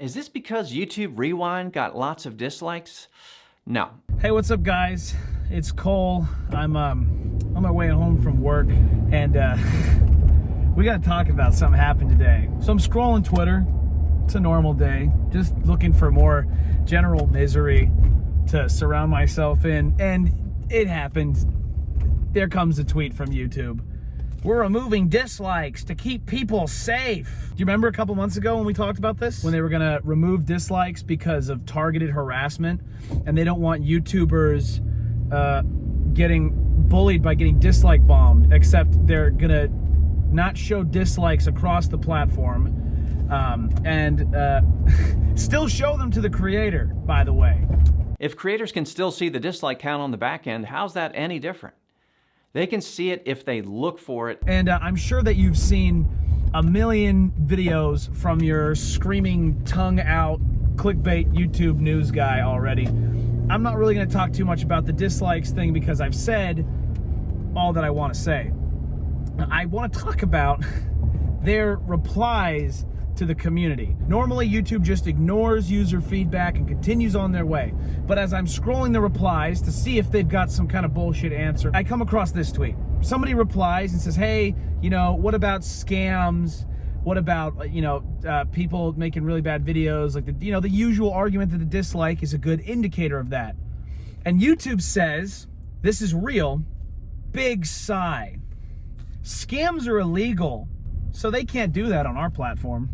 Is this because YouTube Rewind got lots of dislikes? No. Hey, what's up, guys? It's Cole. I'm on my way home from work, and we gotta talk about something happened today. So I'm scrolling Twitter. It's a normal day, just looking for more general misery to surround myself in, and it happened. There comes a tweet from YouTube. We're removing dislikes to keep people safe. Do you remember a couple months ago when we talked about this? When they were gonna remove dislikes because of targeted harassment, and they don't want YouTubers getting bullied by getting dislike bombed, except they're gonna not show dislikes across the platform and still show them to the creator, by the way. If creators can still see the dislike count on the back end, how's that any different? They can see it if they look for it. And I'm sure that you've seen a million videos from your screaming tongue out clickbait YouTube news guy already. I'm not really gonna talk too much about the dislikes thing because I've said all that I wanna say. I wanna talk about their replies to the community. Normally, YouTube just ignores user feedback and continues on their way. But as I'm scrolling the replies to see if they've got some kind of bullshit answer, I come across this tweet. Somebody replies and says, hey, what about scams? What about, people making really bad videos? Like, the usual argument that the dislike is a good indicator of that. And YouTube says, this is real, big sigh. Scams are illegal, so they can't do that on our platform.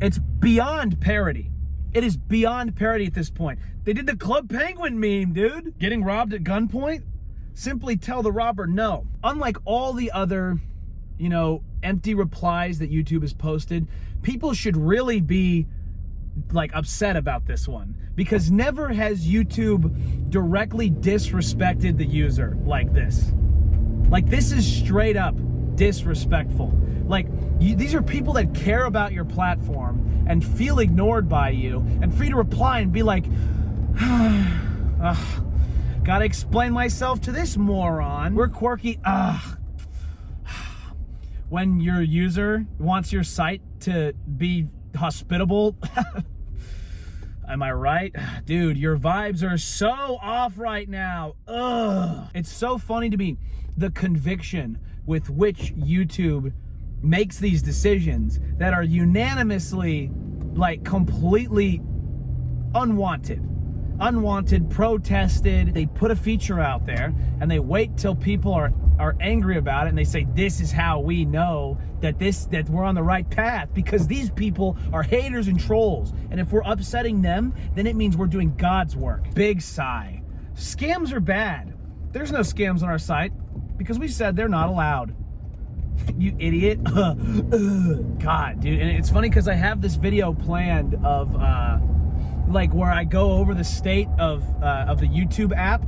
It's beyond parody. It is beyond parody at this point. They did the Club Penguin meme, dude. Getting robbed at gunpoint? Simply tell the robber no. Unlike all the other, empty replies that YouTube has posted, people should really be upset about this one, because never has YouTube directly disrespected the user like this. This is straight up disrespectful. These are people that care about your platform and feel ignored by you, and for you to reply and be like, gotta explain myself to this moron. We're quirky. When your user wants your site to be hospitable, am I right? Dude, your vibes are so off right now. It's so funny to me, the conviction with which YouTube makes these decisions that are unanimously, completely unwanted, protested. They put a feature out there and they wait till people are angry about it, and they say, this is how we know that we're on the right path, because these people are haters and trolls, and if we're upsetting them, then it means we're doing God's work. Big sigh. Scams are bad. There's no scams on our site because we said they're not allowed. You idiot. God, dude. And it's funny because I have this video planned of where I go over the state of the YouTube app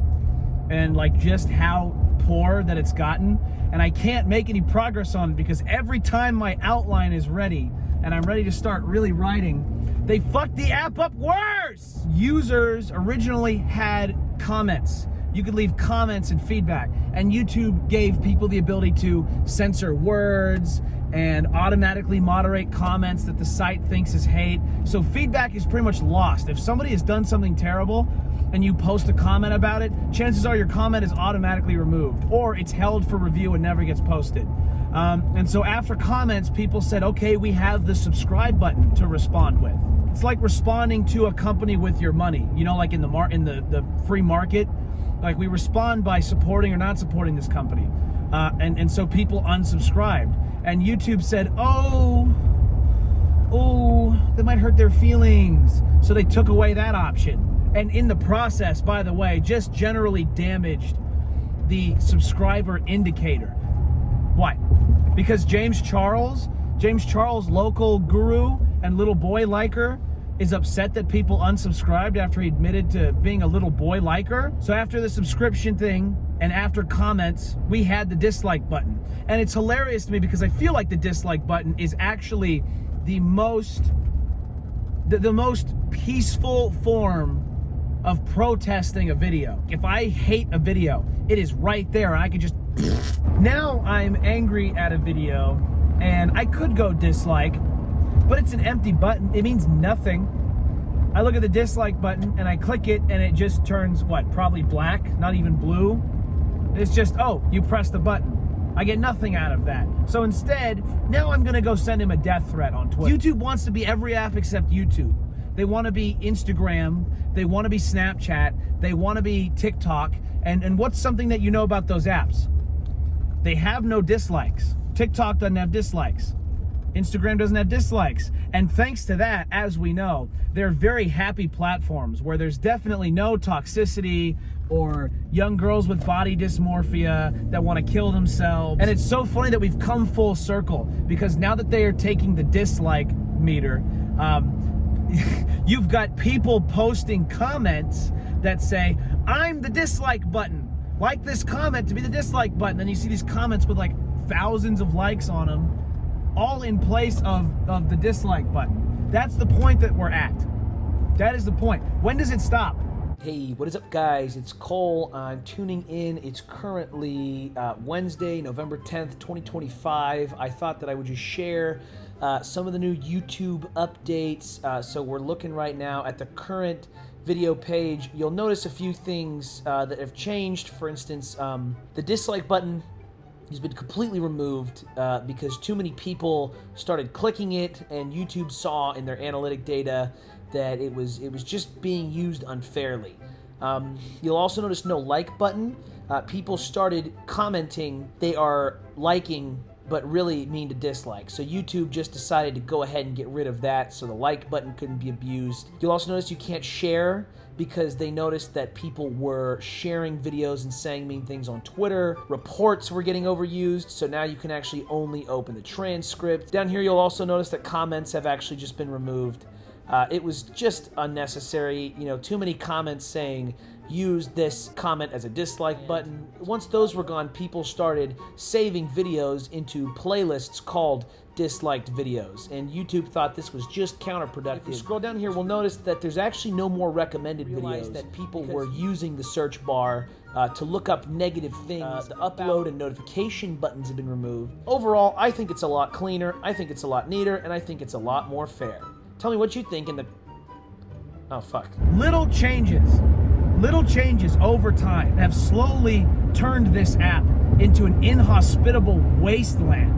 and just how poor that it's gotten, and I can't make any progress on it because every time my outline is ready and I'm ready to start really writing, they fuck the app up worse. Users originally had comments. You could leave comments and feedback, and YouTube gave people the ability to censor words and automatically moderate comments that the site thinks is hate. So feedback is pretty much lost. If somebody has done something terrible and you post a comment about it, chances are your comment is automatically removed, or it's held for review and never gets posted. And so after comments, people said, okay, we have the subscribe button to respond with. It's like responding to a company with your money, like in the free market. We respond by supporting or not supporting this company. And so people unsubscribed. And YouTube said, oh, that might hurt their feelings. So they took away that option. And in the process, by the way, just generally damaged the subscriber indicator. Why? Because James Charles, local guru and little boy liker, is upset that people unsubscribed after he admitted to being a little boy liker. So after the subscription thing and after comments, we had the dislike button. And it's hilarious to me because I feel like the dislike button is actually the most peaceful form of protesting a video. If I hate a video, it is right there and I can just... Now I'm angry at a video and I could go dislike, but it's an empty button. It means nothing. I look at the dislike button and I click it and it just turns, what, probably black, not even blue. It's just, oh, you press the button. I get nothing out of that. So instead, now I'm gonna go send him a death threat on Twitter. YouTube wants to be every app except YouTube. They want to be Instagram, they want to be Snapchat, they want to be TikTok, and what's something that you know about those apps? They have no dislikes. TikTok doesn't have dislikes. Instagram doesn't have dislikes. And thanks to that, as we know, they're very happy platforms where there's definitely no toxicity or young girls with body dysmorphia that want to kill themselves. And it's so funny that we've come full circle, because now that they are taking the dislike meter, you've got people posting comments that say, I'm the dislike button. Like this comment to be the dislike button. And you see these comments with like thousands of likes on them, all in place of the dislike button. That's the point that we're at. That is the point. When does it stop? Hey, what is up, guys? It's Cole. I'm tuning in. It's currently Wednesday, November 10th, 2025. I thought that I would just share some of the new YouTube updates. So we're looking right now at the current video page. You'll notice a few things that have changed. For instance, the dislike button has been completely removed because too many people started clicking it, and YouTube saw in their analytic data that it was just being used unfairly. You'll also notice no like button. People started commenting they are liking but really mean to dislike. So YouTube just decided to go ahead and get rid of that so the like button couldn't be abused. You'll also notice you can't share because they noticed that people were sharing videos and saying mean things on Twitter. Reports were getting overused, so now you can actually only open the transcript. Down here you'll also notice that comments have actually just been removed. It was just unnecessary, too many comments saying use this comment as a dislike button. Once those were gone, people started saving videos into playlists called disliked videos, and YouTube thought this was just counterproductive. If you scroll down here, we'll notice that there's actually no more recommended videos, that people were using the search bar to look up negative things. The upload and notification buttons have been removed. Overall, I think it's a lot cleaner, I think it's a lot neater, and I think it's a lot more fair. Tell me what you think in the... Oh, fuck. Little changes over time have slowly turned this app into an inhospitable wasteland.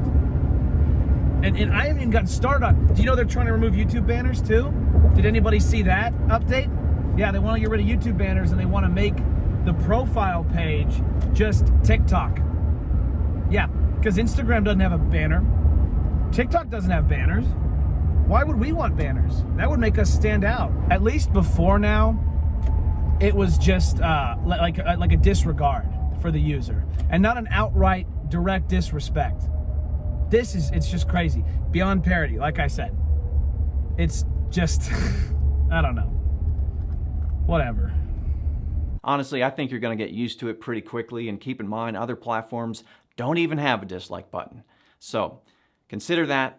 And I haven't even gotten started on... Do you know they're trying to remove YouTube banners too? Did anybody see that update? Yeah, they want to get rid of YouTube banners, and they want to make the profile page just TikTok. Yeah, because Instagram doesn't have a banner. TikTok doesn't have banners. Why would we want banners? That would make us stand out. At least before now, it was just like a disregard for the user, and not an outright direct disrespect. It's just crazy. Beyond parody, like I said. It's just, I don't know. Whatever. Honestly, I think you're going to get used to it pretty quickly, and keep in mind other platforms don't even have a dislike button. So consider that